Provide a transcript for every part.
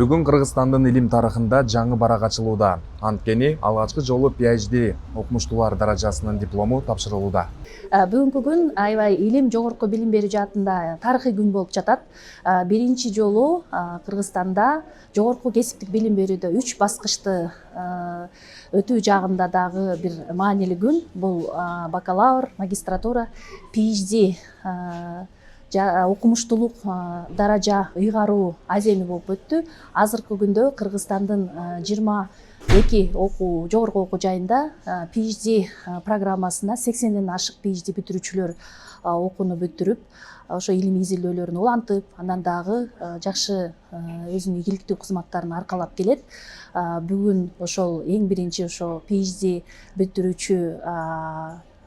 Бүгүн Кыргызстандын илим тарыхында жаңы барак ачылууда. Анткени алгачкы жолу PhD окумуштуулар даражасынын диплому тапшырылууда. Бүгүнкү күн аябай илим жогорку билим берүү жаатында тарыхый күн болуп жатат. Биринчи жолу Кыргызстанда жогорку кесиптик билим берүүдө 3 баскычты өтүү жагында дагы бир маанилүү күн. Бул бакалавр, магистратура, PhD окумуштуулук даража ыйгаруу аземи болуп өттү. Азыркы күндө Кыргызстандын 22 жогорку окуу жайында PhD программасына 80ден ашык PhD бүтүрүүчүлөр окууну бүтүрүп, ошо илимий изилдөөлөрүн улантып, андан дагы жакшы өзүнүн ийгиликтүү кызматтарын аркалап келет. Бүгүн ошол эң биринчи ошо PhD бүтүрүүчү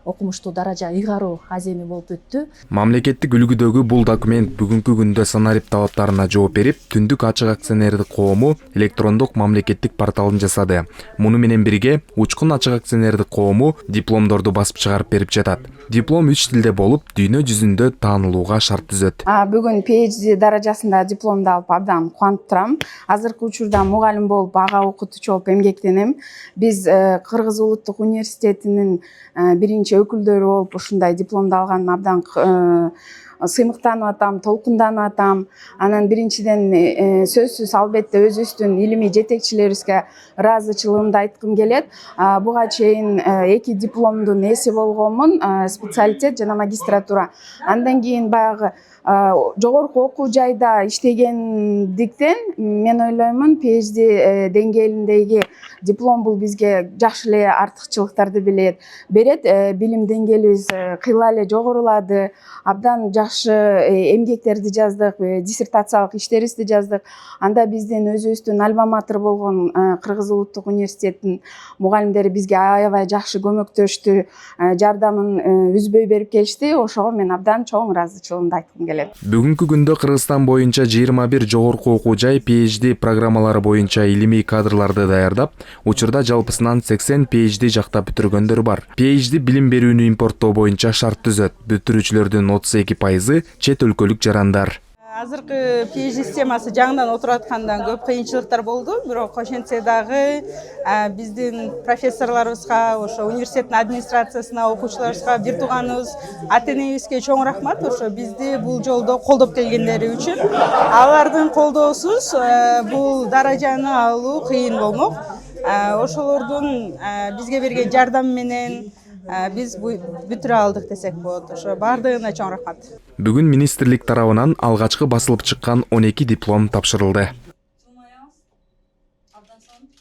окумуштуу даража ыйгаруу аземи болуп өттү. Мамлекеттик үлгүдөгү бул документ бүгүнкү күндө санарип талаптарына жооп берип, Түндүк ачык акционердик коому электрондук мамлекеттик порталын жасады. Муну менен бирге Учкун ачык акционердик коому дипломдорду басып чыгарып берип жатат. Диплом 3 тилде болуп, дүйнө жүзүндө таанылууга шарт түзөт. Бүгүн PhD даражасында дипломду алып абдан кубанып турам. Азыркы учурда мугалим болуп, ага окутуучу болуп эмгектенем. Биз Кыргыз улуттук университетинин биринчи өкүлдөрү болуп ушундай дипломду алганыма абдан сыймыктанып атам, толкунданып атам. Анан биринчиден сөзсүз албетте өзүбүздүн илимий жетекчилерибизге ыраазычылыгымды айткым келет. Буга чейин 2 дипломдун ээси болгонмун, специалитет жана магистратура. Андан кийин баягы жогорку окуу жайда иштегендиктен мен ойлоймун, PhD деңгээлиндеги диплом бул бизге жакшы эле артыкчылыктарды берет. Билим деңгээлибиз кыйла эле жогорулады. Абдан жакшы эмгектерди жаздык, диссертациялык иштерибизди жаздык. Анда биздин өзүбүздүн альма-матер болгон Кыргыз улуттук университетинин мугалимдери бизге аябай жакшы көмөктөштү, жардамын үзбөй берип келишти. Ошого мен абдан чоң ыраазычылыгымды айткым келет. Бүгүнкү күндө Кыргызстан боюнча 21 жогорку окуу жай PhD программалары боюнча илимий кадрларды даярдап, учурда жалпысынан 80 PhD жактап бүтүргөндөр бар. PhD билим берүүнү импорттоо боюнча шарт түзөт. Бүтүрүүчүлөрдүн 32% чет өлкөлүк жарандар. Азыркы PhD системасы жаңыдан отуруп аткандан көп кыйынчылыктар болду, бирок ошентсе дагы биздин профессорлорубузга, ошо университеттин администрациясына, окуучуларыбызга, бир тууганыбыз, ата-энебизге чоң рахмат. Ошо бизди бул жолдо колдоп келгендери үчүн. Алардын колдоосуз бул даражаны алуу кыйын болмок. Ошолордун бизге берген жардамы менен биз бүтүрө алдык десек болот. Ошо бардыгына чоң рахмат. Бүгүн министрлик тарабынан алгачкы басылып чыккан 12 диплом тапшырылды.